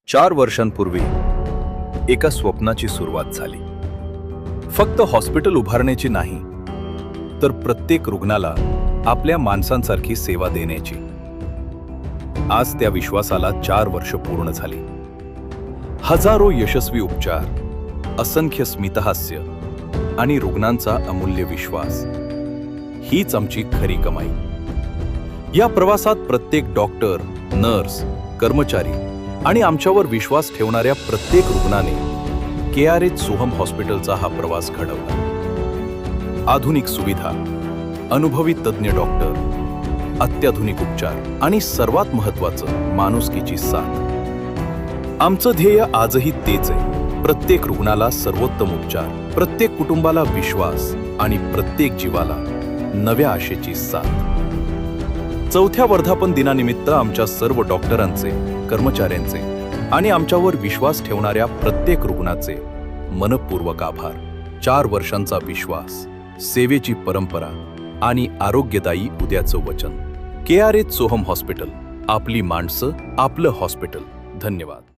4 वर्षांपूर्वी एका स्वप्नाची सुरुवात झाली. फक्त हॉस्पिटल उभारण्याची नाही, तर प्रत्येक रुग्णाला आपल्या माणसांसारखी सेवा देण्याची. आज त्या विश्वासाला 4 वर्ष पूर्ण झाली. हजारो यशस्वी उपचार, असंख्य स्मितहास्य आणि रुग्णांचा अमूल्य विश्वास, हीच आमची खरी कमाई. या प्रवासात प्रत्येक डॉक्टर, नर्स, कर्मचारी आणि आमच्यावर विश्वास ठेवणाऱ्या प्रत्येक रुग्णाने केआरएच सोहम हॉस्पिटलचा हा प्रवास घडवला. आधुनिक सुविधा, अनुभवी तज्ञ डॉक्टर, अत्याधुनिक उपचार आणि सर्वात महत्त्वाचं माणुसकीची साथ. आमचं ध्येय आजही तेच आहे. प्रत्येक रुग्णाला सर्वोत्तम उपचार, प्रत्येक कुटुंबाला विश्वास आणि प्रत्येक जीवाला नव्या आशेची साथ. 4थ्या वर्धापन दिनानिमित्त आमच्या सर्व डॉक्टरांचे, कर्मचाऱ्यांचे आणि आमच्यावर विश्वास ठेवणाऱ्या प्रत्येक रुग्णाचे मनपूर्वक आभार. 4 वर्षांचा विश्वास, सेवेची परंपरा आणि आरोग्यदायी उद्याचं वचन. केआरएच सोहम हॉस्पिटल, आपली माणसं, आपलं हॉस्पिटल. धन्यवाद.